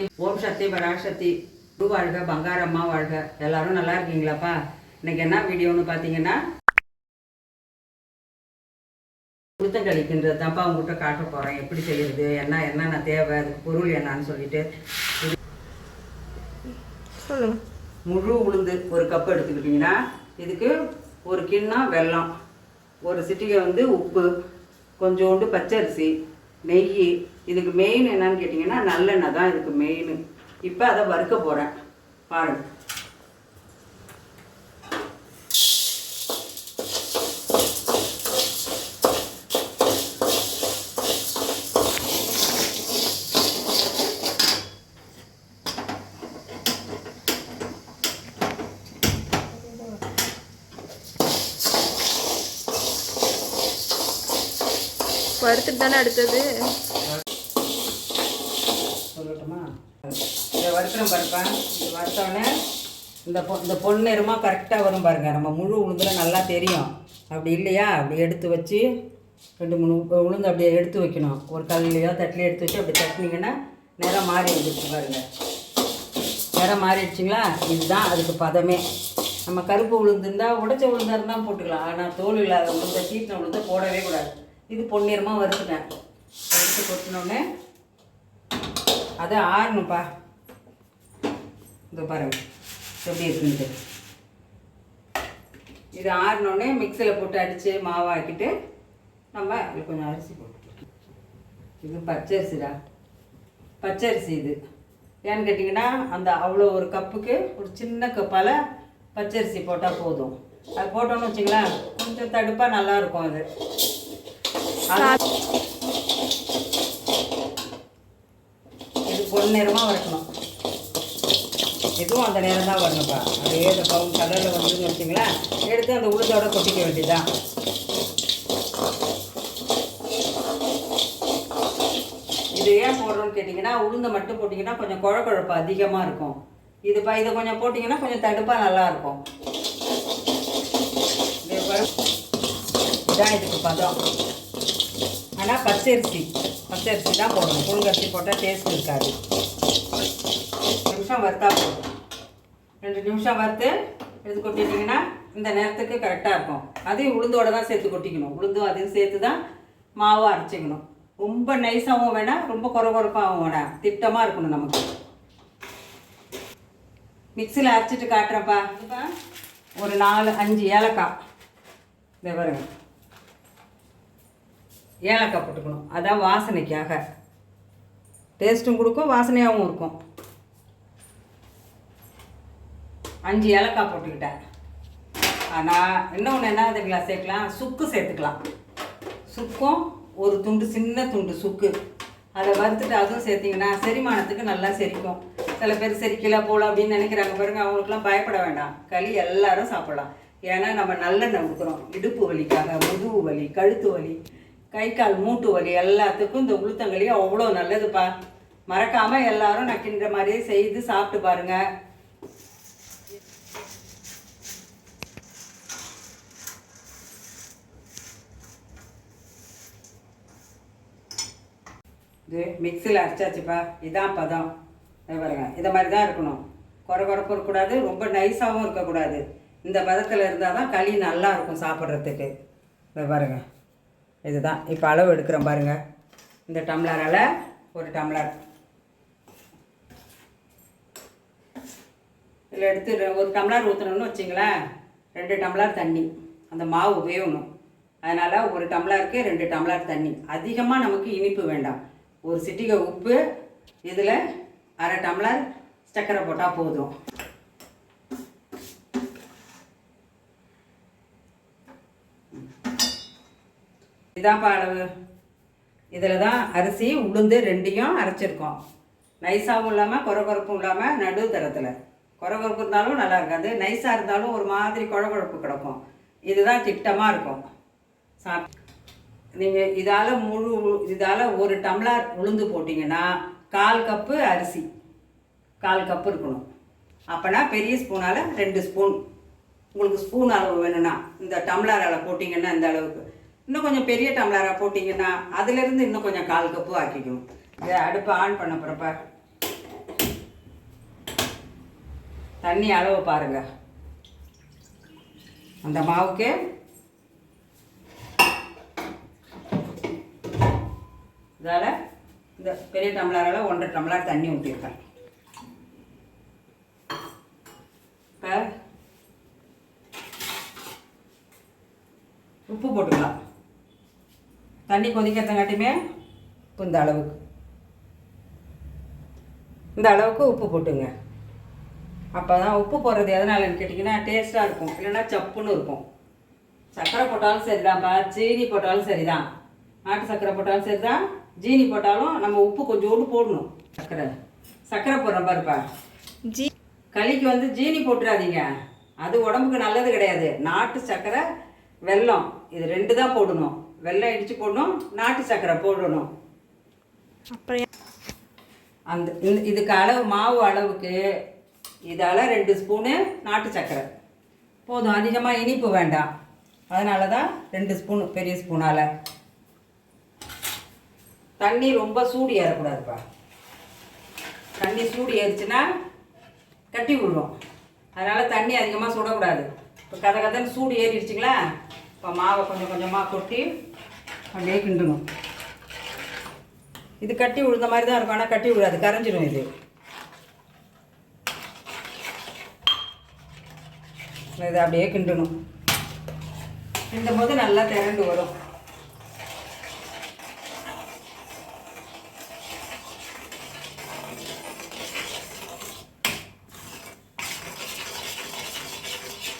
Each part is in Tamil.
ஓம் சக்தி பராசக்தி குரு வாழ்க பங்காரம்மா வாழ்க. எல்லாரும் நல்லா இருக்கீங்களாப்பா? இன்னைக்கு என்ன வீடியோன்னு பார்த்தீங்கன்னா உளுத்தங்களிக்கின்றது தான்ப்பா உங்கள்கிட்ட காட்ட போகிறேன். எப்படி செய்யறது, என்னென்ன தேவை, அதுக்கு பொருள் என்னன்னு சொல்லிட்டு சொல்லுங்க. முழு உளுந்து ஒரு கப் எடுத்துக்கிட்டிங்கன்னா இதுக்கு ஒரு கிண்ணம் வெல்லம், ஒரு சிட்டிகை உப்பு, கொஞ்சோண்டு பச்சரிசி, நெய். இதுக்கு மெயின் என்னன்னு கேட்டிங்கன்னா நல்லெண்ணெய் தான் இதுக்கு மெயின். இப்போ அதை வறுக்க போகிறேன் பாருங்கள். வறுத்துட்டு தானே அடுத்தது சொல்லட்டுமா? இதை வறுக்கிறோம் பாருப்பேன். இது வறுத்தோடனே இந்த பொன்னிறமாக கரெக்டாக வரும் பாருங்கள். நம்ம முழு உளுந்தில் நல்லா தெரியும். அப்படி இல்லையா, அப்படி எடுத்து வச்சு 2-3 உளுந்து அப்படியே எடுத்து வைக்கணும். ஒரு கல்லையோ தட்டிலையோ எடுத்து வச்சு அப்படி தட்டினீங்கன்னா நிறம் மாறி வந்துடுச்சு பாருங்கள். நிறம் மாறிடுச்சிங்களா? இதுதான் அதுக்கு பதமே. நம்ம கருப்பு உளுந்து இருந்தால் உடைச்ச உளுந்தாக இருந்தால் போட்டுக்கலாம். ஆனால் தோல் இல்லாத உளுந்தை சீட்டின உளுந்தை போடவே கூடாது. இது பொன்னிறமாக வறுத்துட்டேன். வறுத்து கொட்டினோடனே அதை ஆறணும்ப்பா. இது பாருங்கள் எப்படி இருக்குன்ட்டு. இது ஆறினோடனே மிக்சியில் போட்டு அடித்து மாவாக்கிட்டு நம்ம அதில் கொஞ்சம் அரிசி போட்டு. இது பச்சரிசிடா, பச்சரிசி. இது ஏன்னு கேட்டிங்கன்னா அந்த அவ்வளோ ஒரு கப்புக்கு ஒரு சின்ன கப்பால் பச்சரிசி போட்டால் போதும். அது போட்டோன்னு வச்சிங்களேன் கொஞ்சம் தடுப்பாக நல்லாயிருக்கும். இது பொன்னிறமாக வறுக்கணும். இதுவும் அந்த நேரம் தான் வரணும்ப்பா. அதே இந்த பவுன் கலரில் வந்துன்னு வச்சிங்களா, எடுத்து அந்த உளுந்தோட கொட்டிக்க வேண்டியதுதான். இது ஏன் போடுறோன்னு கேட்டிங்கன்னா உளுந்தை மட்டும் போட்டிங்கன்னா கொஞ்சம் குழப்பு அதிகமாக இருக்கும். இதை கொஞ்சம் போட்டிங்கன்னா கொஞ்சம் தடுப்பாக நல்லாயிருக்கும். இதுதான் இதுக்கு பதம். ஆனால் பச்சரிசி தான் போடணும். புழுங்கரிசி போட்டால் டேஸ்ட் இருக்காது. 2 நிமிஷம் வறுத்தா போதும். 2 நிமிஷம் வறுத்து எடுத்து கொட்டிட்டிங்கன்னா இந்த நேரத்துக்கு கரெக்டாக இருக்கும். அதையும் உளுந்தோடு தான் சேர்த்து கொட்டிக்கணும். உளுந்தும் அதையும் சேர்த்து தான் மாவும் அரைச்சிக்கணும். ரொம்ப நைஸாகவும் வேணாம், ரொம்ப குறப்பாகவும் வேணாம், திட்டமாக இருக்கணும் நமக்கு. மிக்சியில் அரைச்சிட்டு காட்டுறேன்ப்பா. இப்போ ஒரு 4-5 ஏலக்காய். இதை பாருங்க, ஏலக்காய் போட்டுக்கணும். அதான் வாசனைக்காக. டேஸ்ட்டும் கொடுக்கும், வாசனையாகவும் இருக்கும். 5 ஏலக்காய் போட்டுக்கிட்டேன். ஆனால் இன்னொன்று என்ன அதுங்களா சேர்க்கலாம், சுக்கு சேர்த்துக்கலாம். சுக்கும் ஒரு துண்டு, சின்ன துண்டு சுக்கு, அதை வறுத்துட்டு அதுவும் சேர்த்திங்கன்னா செரிமானத்துக்கு நல்லா செரிக்கும். சில பேர் செரிக்கல போல அப்படின்னு நினைக்கிறாங்க பாருங்க. அவங்களுக்குலாம் பயப்பட வேண்டாம். களி எல்லாரும் சாப்பிடலாம். ஏன்னா நம்ம நல்லெண்ணெய் ஊற்றுறோம். இடுப்பு வலிக்காக, முதுகு வலி, கழுத்து வலி, கை கால் மூட்டு வலி எல்லாத்துக்கும் இந்த உளுத்தங்களி அவ்வளோ நல்லதுப்பா. மறக்காமல் எல்லாரும் நக்கின்ற மாதிரியே செய்து சாப்பிட்டு பாருங்க. இது மிக்சியில் அரைச்சாச்சுப்பா. இதான் பதம். பாருங்க, இதை மாதிரி தான் இருக்கணும். குறப்பு இருக்கக்கூடாது, ரொம்ப நைஸாகவும் இருக்கக்கூடாது. இந்த பதத்தில் இருந்தால் தான் களி நல்லா இருக்கும் சாப்பிட்றதுக்கு. இதை பாருங்க, இதுதான் இப்போ அளவு எடுக்கிறோம் பாருங்கள். இந்த டம்ளரால் 1 டம்ளர் இதில் எடுத்து 1 டம்ளர் ஊற்றணும்னு வச்சிங்களேன். 2 டம்ளர் தண்ணி. அந்த மாவு வேகணும். அதனால் 1 டம்ளருக்கு 2 டம்ளர் தண்ணி. அதிகமாக நமக்கு இனிப்பு வேண்டாம். ஒரு சிட்டிகை உப்பு, இதில் அரை டம்ளர் சர்க்கரை போட்டால் போதும். இதான்ப்பா அளவு. இதில் தான் அரிசி உளுந்து 2யும் அரைச்சிருக்கோம். நைஸாகவும் இல்லாமல் குறப்பும் இல்லாமல் நடு தரத்தில். குறப்பு இருந்தாலும் நல்லா இருக்காது, நைஸாக இருந்தாலும் ஒரு மாதிரி குழப்பு கிடக்கும். இதுதான் திட்டமாக இருக்கும். நீங்கள் இதால் 1 டம்ளர் உளுந்து போட்டிங்கன்னா 1/4 கப்பு அரிசி, 1/4 கப்பு இருக்கணும். அப்போனா பெரிய ஸ்பூனால் 2 ஸ்பூன். உங்களுக்கு ஸ்பூன் அளவு வேணும்னா இந்த டம்ளர் அளவு போட்டிங்கன்னா இந்த அளவுக்கு. இன்னும் கொஞ்சம் பெரிய டம்ளராக போட்டிங்கன்னா அதிலேருந்து இன்னும் கொஞ்சம் 1/4 கப்பு ஆக்கிக்கணும். இதை அடுப்பை ஆன் பண்ண போகிறப்ப தண்ணி அளவு பாருங்கள். அந்த மாவுக்கு இதால் இந்த பெரிய டம்ளரால் 1.5 டம்ளர் தண்ணி ஊற்றிருக்கேன். இப்போ உப்பு போட்டுக்கலாம். தண்ணி கொதிக்கிறதுங்காட்டியுமே இப்போ இந்த அளவுக்கு உப்பு போட்டுங்க. அப்போ தான் உப்பு போடுறது எதனாலன்னு கேட்டிங்கன்னா டேஸ்ட்டாக இருக்கும், இல்லைன்னா சப்புன்னு இருக்கும். சர்க்கரை போட்டாலும் சரிதான்ப்பா, சீனி போட்டாலும் சரிதான், நாட்டு சர்க்கரை போட்டாலும் சரிதான், ஜீனி போட்டாலும் நம்ம உப்பு கொஞ்சோண்டு போடணும். சர்க்கரை போடுறோம் பாருப்பா. களிக்கு வந்து ஜீனி போட்டுறாதீங்க, அது உடம்புக்கு நல்லது கிடையாது. நாட்டு சர்க்கரை, வெல்லம், இது 2 தான் போடணும். வெல்லம் இடித்து போடணும், நாட்டு சர்க்கரை போடணும். அப்புறம் அந்த இதுக்கு அளவு மாவு அளவுக்கு இதால் 2 ஸ்பூனு நாட்டு சர்க்கரை போதும். அதிகமாக இனிப்பு வேண்டாம், அதனால தான் 2 ஸ்பூனு பெரிய ஸ்பூனால். தண்ணி ரொம்ப சூடு ஏறக்கூடாதுப்பா. தண்ணி சூடு ஏறிச்சுன்னா கட்டி விடுவோம், அதனால் தண்ணி அதிகமாக சுடக்கூடாது. இப்போ கதன்னு சூடு ஏறிடுச்சிங்களா, இப்போ மாவை கொஞ்சம் கொஞ்சமாக கொட்டி அப்படியே கிண்டணும். இது கட்டி விழுந்த மாதிரி தான் இருக்கும், ஆனால் கட்டி விடாது, கரைஞ்சிடும். இதை அப்படியே கிண்டணும். கிண்டும் போது நல்லா திரண்டு வரும்.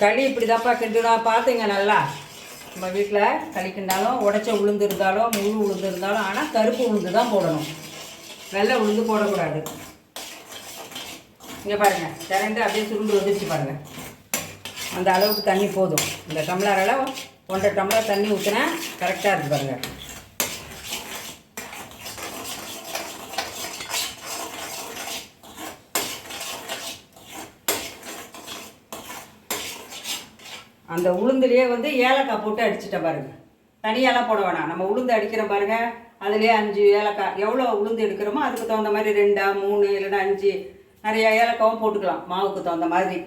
களி இப்படி தான்ப்பா கிண்டணும். பார்த்துங்க நல்லா, நம்ம வீட்டில் களி கிண்டாலும் உடைச்ச உளுந்து இருந்தாலும் முழு உளுந்து இருந்தாலும், ஆனால் கருப்பு உளுந்து தான் போடணும், வெள்ளை உளுந்து போடக்கூடாது. இங்கே பாருங்கள், திரண்டு அப்படியே சுருண்டு வந்துருச்சு பாருங்கள். அந்த அளவுக்கு தண்ணி போதும். இந்த டம்ளரால் 1.5 டம்ளர் தண்ணி ஊற்றினா கரெக்டாக இருக்குது பாருங்கள். அந்த உளுந்துலேயே வந்து ஏலக்காய் போட்டு அடிச்சிட்டேன் பாருங்கள். தனியாலாம் போட வேணாம், நம்ம உளுந்து அடிக்கிறோம் பாருங்கள், அதுலேயே 5 ஏலக்காய், எவ்வளோ உளுந்து எடுக்கிறோமோ அதுக்கு தகுந்த மாதிரி 2, 3 இல்லைன்னா 5 நிறையா ஏலக்காவும் போட்டுக்கலாம், மாவுக்கு தகுந்த மாதிரி.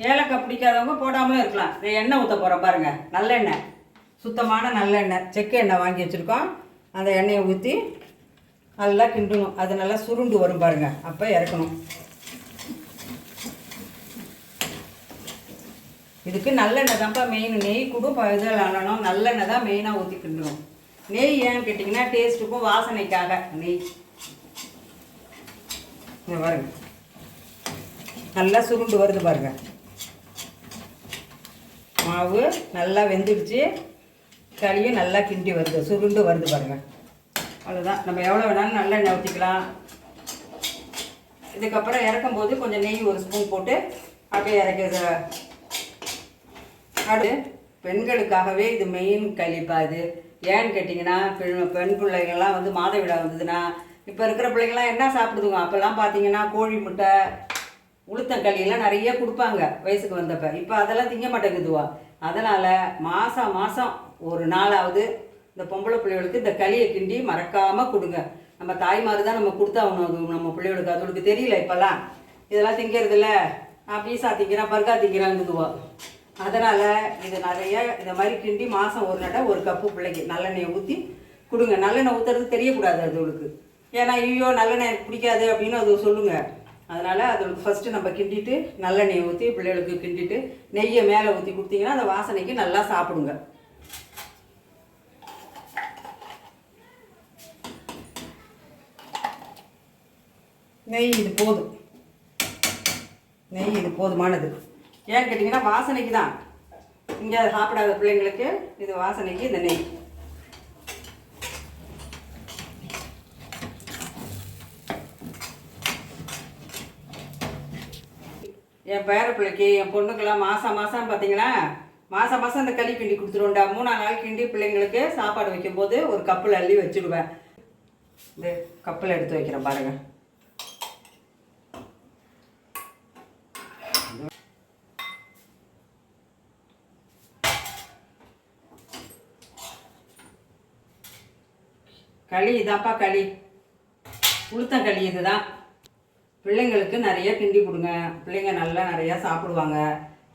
ஏலக்காய் பிடிக்காதவங்க போடாமலும் இருக்கலாம். எண்ணெய் ஊற்ற போகிறோம் பாருங்கள், நல்லெண்ணெய், சுத்தமான நல்லெண்ணெய், செக்கு எண்ணெய் வாங்கி வச்சுருக்கோம். அந்த எண்ணெயை ஊற்றி நல்லா கிண்டணும். அது நல்லா சுருண்டு வரும் பாருங்கள், அப்போ இறக்கணும். இதுக்கு நல்லெண்ணெய் தான்ப்பா மெயின். நெய் கூட இதில் ஆனணும், நல்லெண்ணெய் தான் மெயினாக ஊற்றி கிண்டணும். நெய் ஏன்னு கேட்டிங்கன்னா டேஸ்ட்டுக்கும் வாசனைக்காக நெய். பாருங்க, நல்லா சுருண்டு வருது பாருங்கள். மாவு நல்லா வெந்துடுச்சு, களியும் நல்லா கிண்டி வருது, சுருண்டு வருது பாருங்கள். அவ்வளோதான், நம்ம எவ்வளோ வேணாலும் நல்லெண்ணெய் ஊற்றிக்கலாம். இதுக்கப்புறம் இறக்கும்போது கொஞ்சம் நெய் 1 ஸ்பூன் போட்டு அப்படியே இறக்கிறது. அது பெண்களுக்காகவே இது மெயின் களிப்பா. இது ஏன்னு கேட்டிங்கன்னா பெண் பிள்ளைங்கள்லாம் வந்து மாதவிடா வந்ததுன்னா, இப்போ இருக்கிற பிள்ளைங்கள்லாம் என்ன சாப்பிடுதுங்க, அப்போல்லாம் பார்த்தீங்கன்னா கோழி முட்டை, உளுத்தங்களியெல்லாம் நிறைய கொடுப்பாங்க வயசுக்கு வந்தப்போ. இப்போ அதெல்லாம் திங்க மாட்டேங்குதுவா. அதனால் மாதம் ஒரு நாளாவது இந்த பொம்பளை பிள்ளைகளுக்கு இந்த களியை கிண்டி மறக்காமல் கொடுங்க. நம்ம தாய்மார் தான் நம்ம கொடுத்தாகணும், அது நம்ம பிள்ளைகளுக்கு. அதுகளுக்கு தெரியல இப்போல்லாம், இதெல்லாம் திங்கிறதில்ல, பீஸா திங்கிறேன், பர்கா திங்கிறாங்குதுவா. அதனால் இது நிறைய இந்த மாதிரி கிண்டி மாதம் ஒரு நட 1 கப்பு பிள்ளைக்கு நல்லெண்ணெயை ஊற்றி கொடுங்க. நல்லெண்ணெய் ஊற்றுறது தெரியக்கூடாது அதுகளுக்கு, ஏன்னா ஐயோ நல்லெண்ணெய் எனக்கு பிடிக்காது அப்படின்னு அது சொல்லுங்கள். அதனால் அதுகளுக்கு ஃபஸ்ட்டு நம்ம கிண்டிட்டு நல்லெண்ணெயை ஊற்றி பிள்ளைகளுக்கு கிண்டிட்டு நெய்யை மேலே ஊற்றி கொடுத்தீங்கன்னா அந்த வாசனைக்கு நல்லா சாப்பிடுங்க. நெய் இது போதும், நெய் இது போதுமானது. ஏன்னு கேட்டிங்கன்னா வாசனைக்கு தான். இங்கே அதை சாப்பிடாத பிள்ளைங்களுக்கு இது வாசனைக்கு இந்த நெய். என் பேர பிள்ளைக்கு, என் பொண்ணுக்கெல்லாம் மாதம் பார்த்தீங்கன்னா மாதம் இந்த களி கிண்டி கொடுத்துருவோண்டா. 3 நாள் கிண்டி பிள்ளைங்களுக்கு சாப்பாடு வைக்கும்போது ஒரு கப்பில் அள்ளி வச்சுடுவேன். இந்த கப்பில் எடுத்து வைக்கிறேன் பாருங்கள். களி இதாப்பா களி. உளுத்தங்களி இதுதான். பிள்ளைங்களுக்கு நிறைய கிண்டி கொடுங்க. பிள்ளைங்க நல்லா நிறையா சாப்பிடுவாங்க.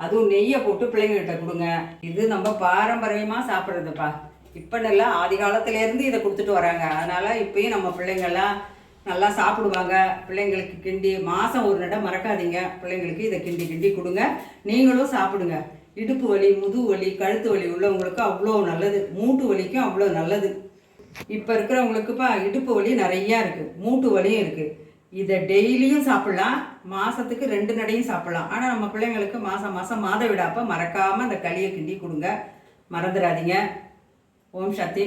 அதுவும் நெய்யை போட்டு பிள்ளைங்கள்கிட்ட கொடுங்க. இது நம்ம பாரம்பரியமாக சாப்பிட்றதுப்பா. இப்போன்னு இல்லை, ஆதி காலத்துலேருந்து இதை கொடுத்துட்டு வராங்க. அதனால் இப்போயும் நம்ம பிள்ளைங்கள்லாம் நல்லா சாப்பிடுவாங்க. பிள்ளைங்களுக்கு கிண்டி மாதம் ஒரு நடம் மறக்காதீங்க. பிள்ளைங்களுக்கு இதை கிண்டி கிண்டி கொடுங்க. நீங்களும் சாப்பிடுங்க. இடுப்பு வலி, முதுகு வலி, கழுத்து வலி உள்ளவங்களுக்கு அவ்வளோ நல்லது. மூட்டு வலிக்கும் அவ்வளோ நல்லது. இப்போ இருக்கிறவங்களுக்குப்பா இடுப்பு வலி நிறையா இருக்குது, மூட்டு வலியும் இருக்குது. இதை டெய்லியும் சாப்பிட்லாம். மாதத்துக்கு 2 நடையும் சாப்பிட்லாம். ஆனால் நம்ம பிள்ளைங்களுக்கு மாதம் மாதம் மாதவிடாப்போ மறக்காமல் அந்த களியை கிண்டி கொடுங்க. மறந்துடாதீங்க. ஓம் சக்தி.